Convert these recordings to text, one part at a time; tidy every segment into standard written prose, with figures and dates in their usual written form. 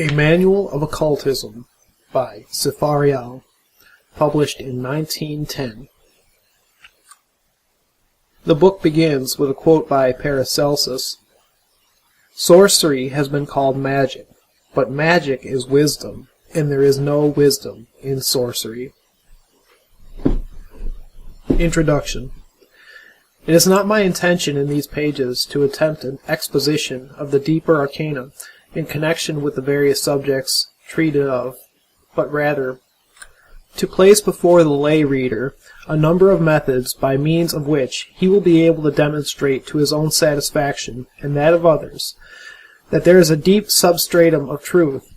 A Manual of Occultism by Sepharial, published in 1910. The book begins with a quote by Paracelsus. Sorcery has been called magic, but magic is wisdom, and there is no wisdom in sorcery. Introduction. It is not my intention in these pages to attempt an exposition of the deeper arcana in connection with the various subjects treated of, but rather to place before the lay reader a number of methods by means of which he will be able to demonstrate to his own satisfaction and that of others that there is a deep substratum of truth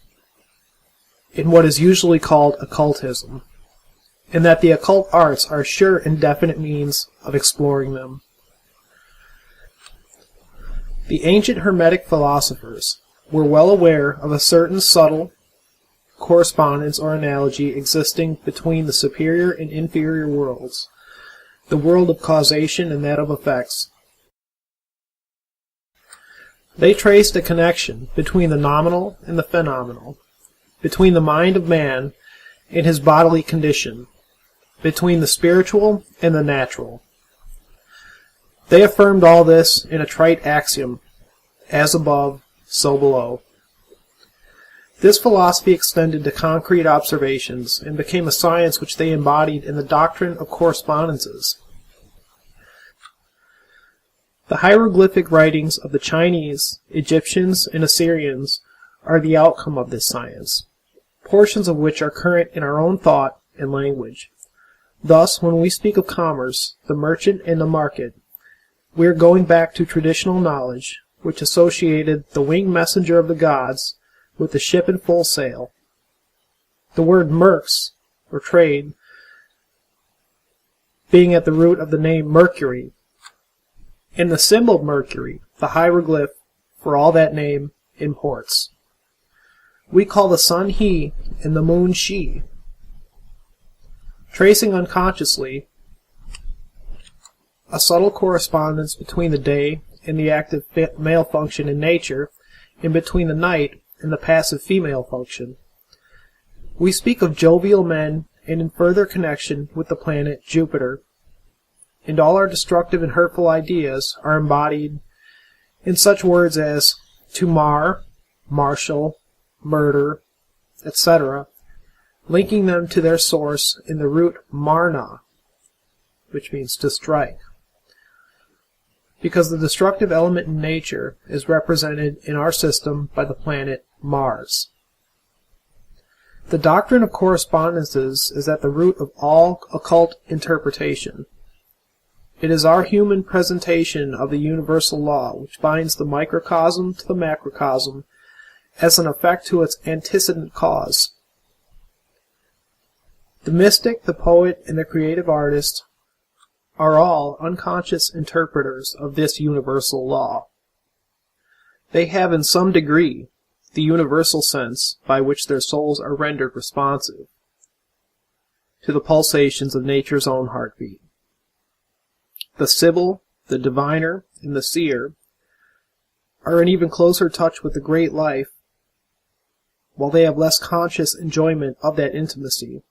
in what is usually called occultism, and that the occult arts are sure and definite means of exploring them. The ancient Hermetic philosophers were well aware of a certain subtle correspondence or analogy existing between the superior and inferior worlds, the world of causation and that of effects. They traced a connection between the nominal and the phenomenal, between the mind of man and his bodily condition, between the spiritual and the natural. They affirmed all this in a trite axiom, as above, so below. This philosophy extended to concrete observations and became a science which they embodied in the doctrine of correspondences. The hieroglyphic writings of the Chinese, Egyptians, and Assyrians are the outcome of this science, portions of which are current in our own thought and language. Thus, when we speak of commerce, the merchant, and the market, we are going back to traditional knowledge, which associated the winged messenger of the gods with the ship in full sail. The word merx, or trade, being at the root of the name Mercury, and the symbol Mercury, the hieroglyph for all that name imports. We call the sun he and the moon she. Tracing unconsciously a subtle correspondence between the day and the active male function in nature, and between the night and the passive female function. We speak of jovial men, and in further connection with the planet Jupiter, and all our destructive and hurtful ideas are embodied in such words as to mar, marshal, murder, etc., linking them to their source in the root marna, which means to strike, because the destructive element in nature is represented in our system by the planet Mars. The doctrine of correspondences is at the root of all occult interpretation. It is our human presentation of the universal law which binds the microcosm to the macrocosm as an effect to its antecedent cause. The mystic, the poet, and the creative artist are all unconscious interpreters of this universal law. They have in some degree the universal sense by which their souls are rendered responsive to the pulsations of nature's own heartbeat. The sibyl, the diviner, and the seer are in even closer touch with the great life, while they have less conscious enjoyment of that intimacy.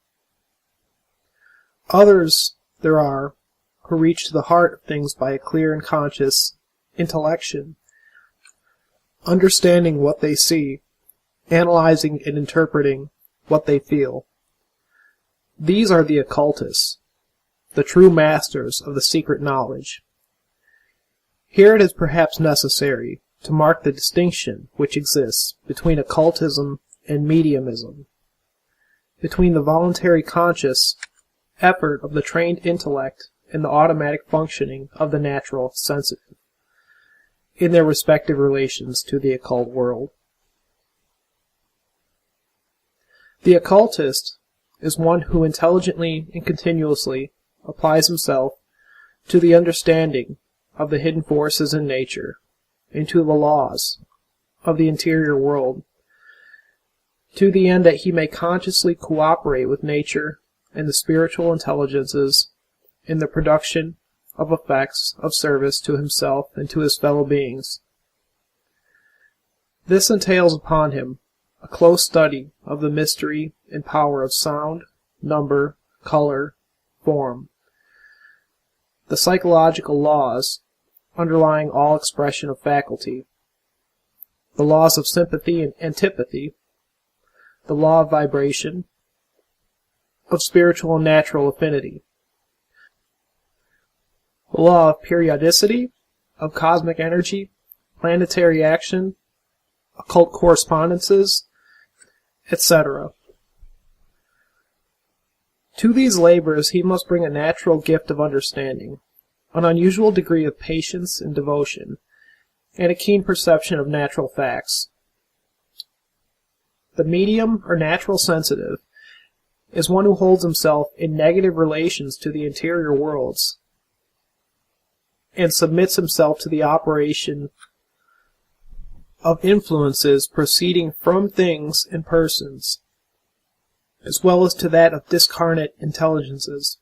Others there are who reach to the heart of things by a clear and conscious intellection, understanding what they see, analyzing and interpreting what they feel. These are the occultists, the true masters of the secret knowledge. Here it is perhaps necessary to mark the distinction which exists between occultism and mediumism, between the voluntary conscious effort of the trained intellect and the automatic functioning of the natural sensitive, in their respective relations to the occult world. The occultist is one who intelligently and continuously applies himself to the understanding of the hidden forces in nature and to the laws of the interior world, to the end that he may consciously cooperate with nature and the spiritual intelligences in the production of effects of service to himself and to his fellow beings. This entails upon him a close study of the mystery and power of sound, number, color, form, the psychological laws underlying all expression of faculty, the laws of sympathy and antipathy, the law of vibration, of spiritual and natural affinity, the law of periodicity, of cosmic energy, planetary action, occult correspondences, etc. To these labors he must bring a natural gift of understanding, an unusual degree of patience and devotion, and a keen perception of natural facts. The medium, or natural sensitive, is one who holds himself in negative relations to the interior worlds, and submits himself to the operation of influences proceeding from things and persons, as well as to that of discarnate intelligences.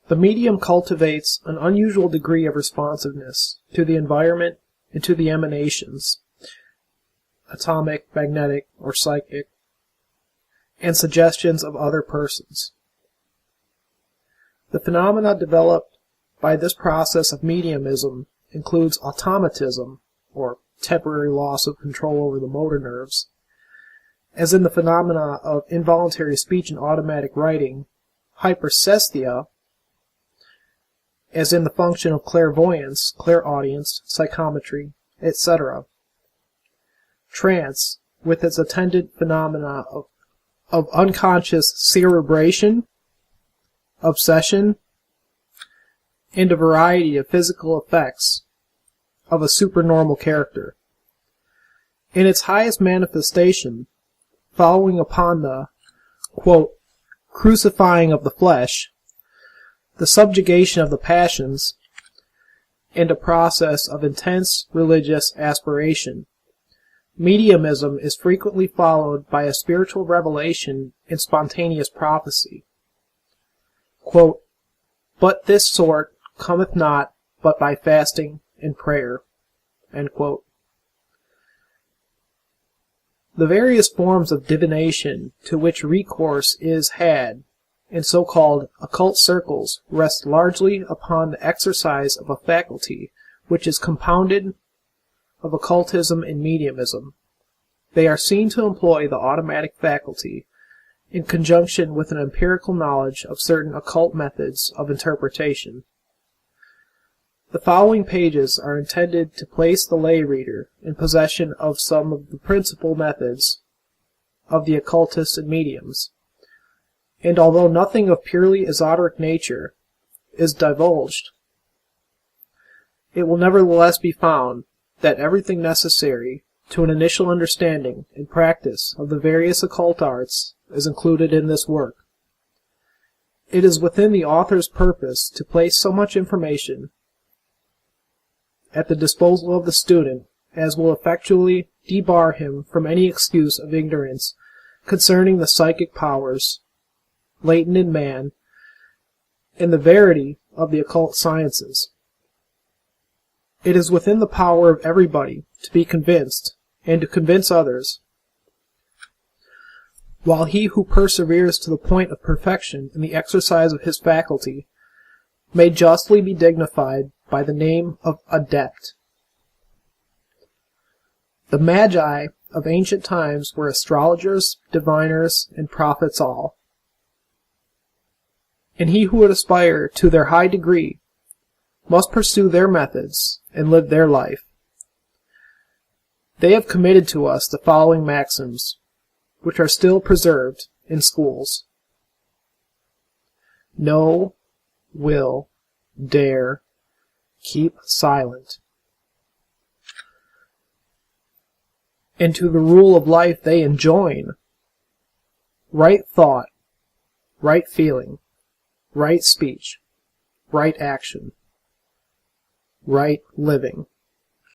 The medium cultivates an unusual degree of responsiveness to the environment and to the emanations, atomic, magnetic, or psychic, and suggestions of other persons. The phenomena developed by this process of mediumism includes automatism, or temporary loss of control over the motor nerves, as in the phenomena of involuntary speech and automatic writing, hypersesthia, as in the function of clairvoyance, clairaudience, psychometry, etc. Trance, with its attendant phenomena of unconscious cerebration, obsession, and a variety of physical effects of a supernormal character. In its highest manifestation, following upon the, quote, crucifying of the flesh, the subjugation of the passions, and a process of intense religious aspiration, mediumism is frequently followed by a spiritual revelation and spontaneous prophecy. Quote, but this sort cometh not but by fasting and prayer. End quote. The various forms of divination to which recourse is had in so-called occult circles rest largely upon the exercise of a faculty which is compounded of occultism and mediumism. They are seen to employ the automatic faculty in conjunction with an empirical knowledge of certain occult methods of interpretation. The following pages are intended to place the lay reader in possession of some of the principal methods of the occultists and mediums, and although nothing of purely esoteric nature is divulged, it will nevertheless be found that everything necessary to an initial understanding and practice of the various occult arts is included in this work. It is within the author's purpose to place so much information at the disposal of the student as will effectually debar him from any excuse of ignorance concerning the psychic powers latent in man and the verity of the occult sciences. It is within the power of everybody to be convinced and to convince others, while he who perseveres to the point of perfection in the exercise of his faculty may justly be dignified by the name of adept. The Magi of ancient times were astrologers, diviners, and prophets all. And he who would aspire to their high degree must pursue their methods and live their life. They have committed to us the following maxims, which are still preserved in schools. Know, will, dare, keep silent. And to the rule of life they enjoin: right thought, right feeling, right speech, right action, right living.